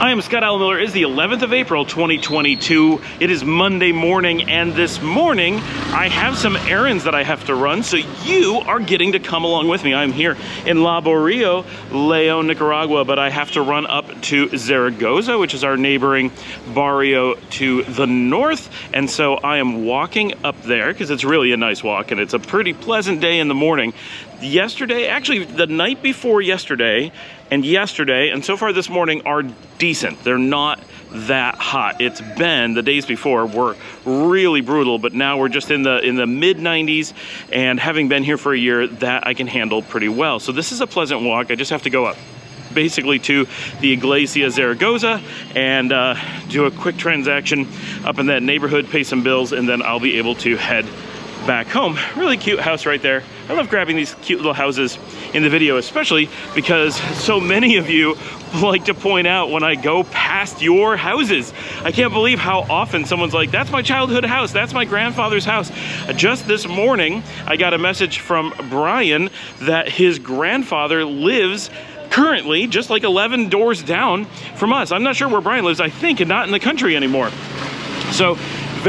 I am Scott Allen Miller. It is the 11th of April, 2022. It is Monday morning, and this morning I have some errands that I have to run, so you are getting to come along with me. I'm here in La Barrio, Leon, Nicaragua, but I have to run up to Zaragoza, which is our neighboring barrio to the north, and so I am walking up there because it's really a nice walk, and it's a pretty pleasant day in the morning. Yesterday, actually the night before yesterday, and so far this morning are decent. They're not that hot. It's been, the days before were really brutal, but now we're just in the mid 90s, and having been here for a year, that I can handle pretty well. So this is a pleasant walk. I just have to go up basically to the Iglesia Zaragoza and do a quick transaction up in that neighborhood, pay some bills, and then I'll be able to head back home. Really cute house right there. I love grabbing these cute little houses in the video, especially because so many of you like to point out when I go past your houses. I can't believe how often someone's like, that's my childhood house, that's my grandfather's house. Just this morning, I got a message from Brian that his grandfather lives currently just like 11 doors down from us. I'm not sure where Brian lives, I think, and not in the country anymore. So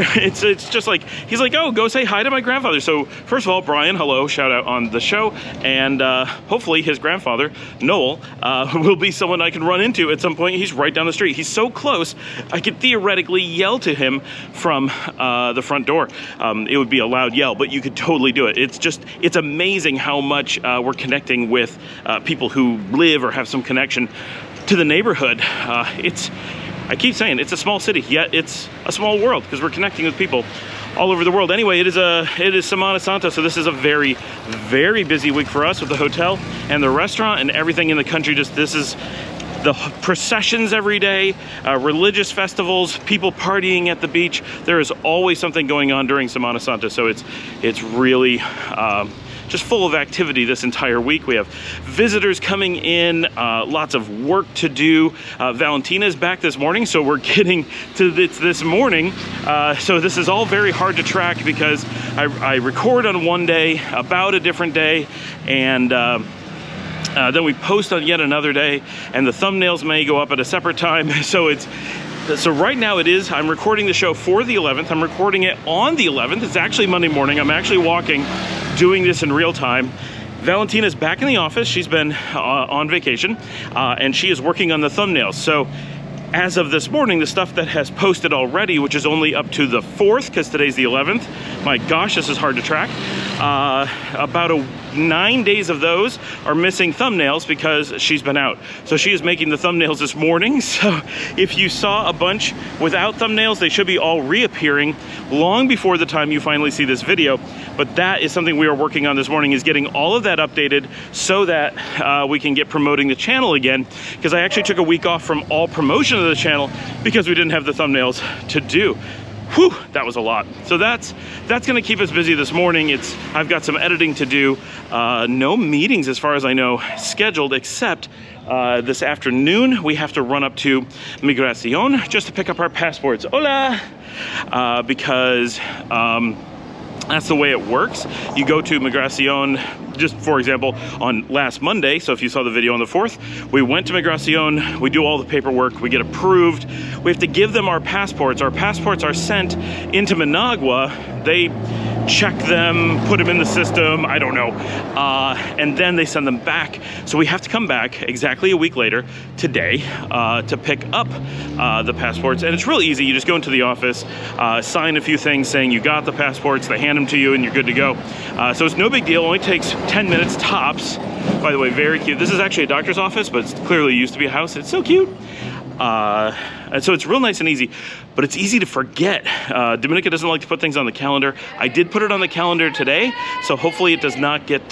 it's just like, he's like, oh, go say hi to my grandfather. So first of all, Brian, hello, shout out on the show. And hopefully his grandfather, Noel, will be someone I can run into at some point. He's right down the street. He's so close, I could theoretically yell to him from the front door. It would be a loud yell, but you could totally do it. It's amazing how much we're connecting with people who live or have some connection to the neighborhood. I keep saying it's a small city, yet it's a small world because we're connecting with people all over the world. Anyway, it is Semana Santa, so this is a very, very busy week for us with the hotel and the restaurant and everything in the country. This is the processions every day, religious festivals, people partying at the beach. There is always something going on during Semana Santa, so it's really just full of activity this entire week. We have visitors coming in, lots of work to do. Valentina is back this morning, so we're getting to this morning. So this is all very hard to track because I record on one day, about a different day, and then we post on yet another day, and the thumbnails may go up at a separate time. So right now I'm recording the show for the 11th. I'm recording it on the 11th. It's actually Monday morning. I'm actually walking, doing this in real time. Valentina's back in the office. She's been on vacation, and she is working on the thumbnails. So as of this morning, the stuff that has posted already, which is only up to the 4th, because today's the 11th, my gosh, this is hard to track. About 9 days of those are missing thumbnails because she's been out. So she is making the thumbnails this morning. So if you saw a bunch without thumbnails, they should be all reappearing long before the time you finally see this video. But that is something we are working on this morning, is getting all of that updated so that we can get promoting the channel again. Because I actually took a week off from all promotion of the channel because we didn't have the thumbnails to do. Whew, that was a lot. So that's gonna keep us busy this morning. I've got some editing to do. No meetings as far as I know scheduled, except this afternoon we have to run up to Migracion just to pick up our passports. Hola! Because that's the way it works. You go to Migracion, just for example, on last Monday, so if you saw the video on the 4th, we went to Migracion, we do all the paperwork, we get approved, we have to give them our passports. Our passports are sent into Managua, they check them, put them in the system, I don't know, and then they send them back. So we have to come back exactly a week later, today, to pick up the passports. And it's really easy. You just go into the office, sign a few things saying you got the passports, they hand them to you, and you're good to go. So it's no big deal, only takes 10 minutes tops. By the way, very cute. This is actually a doctor's office, but it clearly used to be a house. It's so cute. And so it's real nice and easy, but it's easy to forget. Dominica doesn't like to put things on the calendar. I did put it on the calendar today, so hopefully it does not get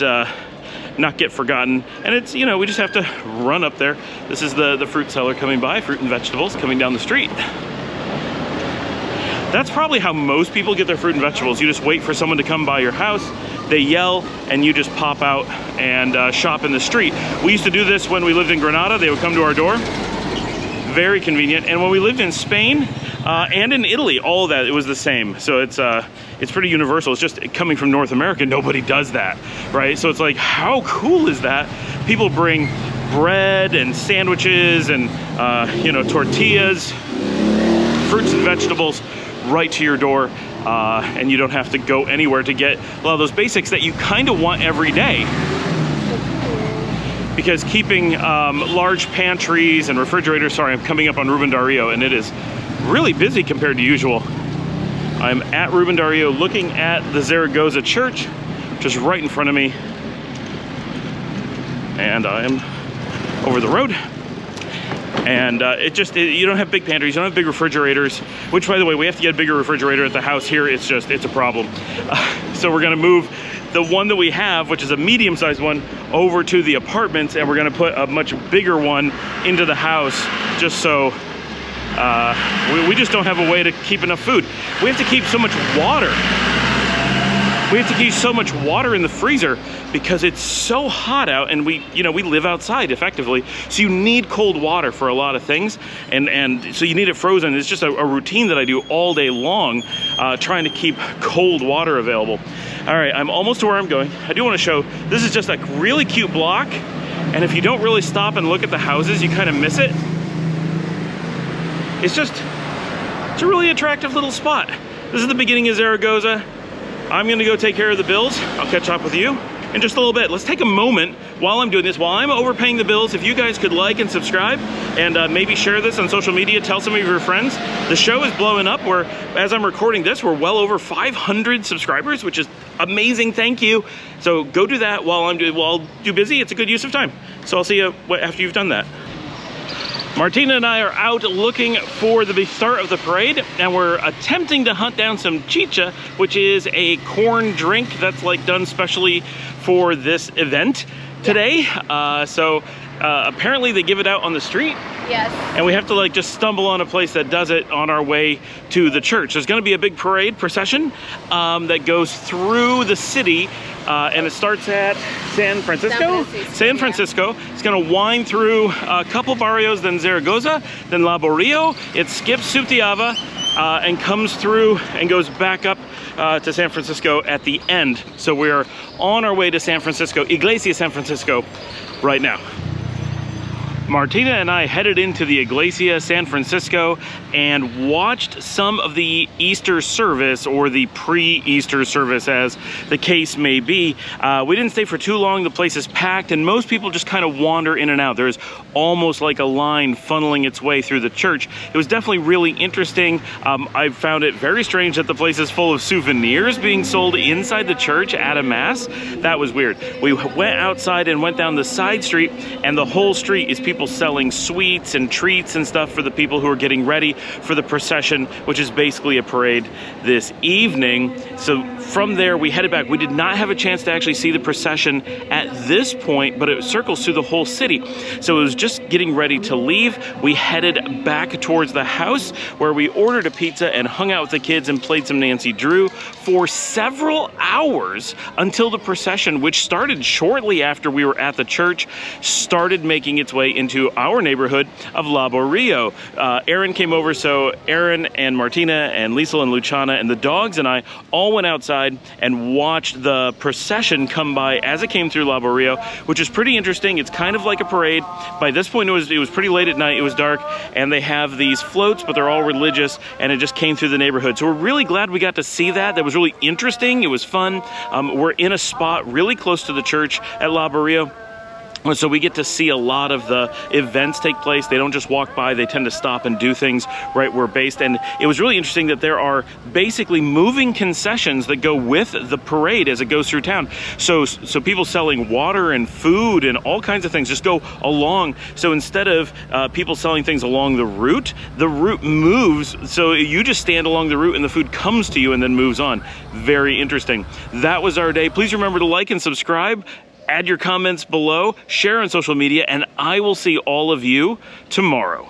forgotten. And it's, you know, we just have to run up there. This is the fruit seller coming by, fruit and vegetables coming down the street. That's probably how most people get their fruit and vegetables. You just wait for someone to come by your house, they yell, and you just pop out and shop in the street. We used to do this when we lived in Granada. They would come to our door. Very convenient. And when we lived in Spain and in Italy, all of that, it was the same. So it's pretty universal. It's just coming from North America, nobody does that, right? So it's like, how cool is that? People bring bread and sandwiches and, you know, tortillas, fruits and vegetables right to your door. And you don't have to go anywhere to get a lot of those basics that you kind of want every day. Because keeping large pantries and refrigerators, sorry, I'm coming up on Ruben Dario, and it is really busy compared to usual. I'm at Ruben Dario looking at the Zaragoza church, which is right in front of me. And I'm over the road. And you don't have big pantries, you don't have big refrigerators, which, by the way, we have to get a bigger refrigerator at the house here. It's a problem. So we're gonna move the one that we have, which is a medium-sized one, over to the apartments, and we're gonna put a much bigger one into the house, just so we just don't have a way to keep enough food. We have to keep so much water. We have to keep so much water in the freezer because it's so hot out, and we live outside effectively. So you need cold water for a lot of things, and so you need it frozen. It's just a routine that I do all day long, trying to keep cold water available. All right, I'm almost to where I'm going. I do want to show, this is just a really cute block, and if you don't really stop and look at the houses, you kind of miss it. It's a really attractive little spot. This is the beginning of Zaragoza. I'm gonna go take care of the bills. I'll catch up with you in just a little bit. Let's take a moment while I'm doing this, while I'm overpaying the bills, if you guys could like and subscribe, and maybe share this on social media, tell some of your friends. The show is blowing up. As I'm recording this, we're well over 500 subscribers, which is amazing, thank you. So go do that while I'm busy. It's a good use of time. So I'll see you after you've done that. Martina and I are out looking for the start of the parade, and we're attempting to hunt down some chicha, which is a corn drink that's like done specially for this event today. Apparently they give it out on the street. Yes. And we have to like just stumble on a place that does it on our way to the church. There's going to be a big parade procession that goes through the city, and it starts at San Francisco. San Francisco. It's going to wind through a couple barrios, then Zaragoza, then Laborio. It skips Sutiava and comes through and goes back up to San Francisco at the end. So we're on our way to San Francisco, Iglesia San Francisco, right now. Martina and I headed into the Iglesia San Francisco and watched some of the Easter service, or the pre-Easter service as the case may be. We didn't stay for too long. The place is packed and most people just kind of wander in and out. There's almost like a line funneling its way through the church. It was definitely really interesting. I found it very strange that the place is full of souvenirs being sold inside the church at a mass. That was weird. We went outside and went down the side street, and the whole street is people selling sweets and treats and stuff for the people who are getting ready for the procession, which is basically a parade this evening. So from there we headed back. We did not have a chance to actually see the procession at this point, but it circles through the whole city. So it was just getting ready to leave. We headed back towards the house, where we ordered a pizza and hung out with the kids and played some Nancy Drew for several hours until the procession, which started shortly after we were at the church, started making its way into our neighborhood of Laborio. Aaron came over, so Aaron and Martina and Liesl and Luciana and the dogs and I all went outside and watched the procession come by as it came through Laborio, which is pretty interesting. It's kind of like a parade. By this point it was pretty late at night, it was dark, and they have these floats, but they're all religious, and it just came through the neighborhood. So we're really glad we got to see that. That was really interesting. It was fun. We're in a spot really close to the church at Laborio, so we get to see a lot of the events take place. They don't just walk by, they tend to stop and do things right where we're based. And it was really interesting that there are basically moving concessions that go with the parade as it goes through town. So people selling water and food and all kinds of things just go along. So instead of people selling things along the route moves. So you just stand along the route and the food comes to you and then moves on. Very interesting. That was our day. Please remember to like and subscribe. Add your comments below, share on social media, and I will see all of you tomorrow.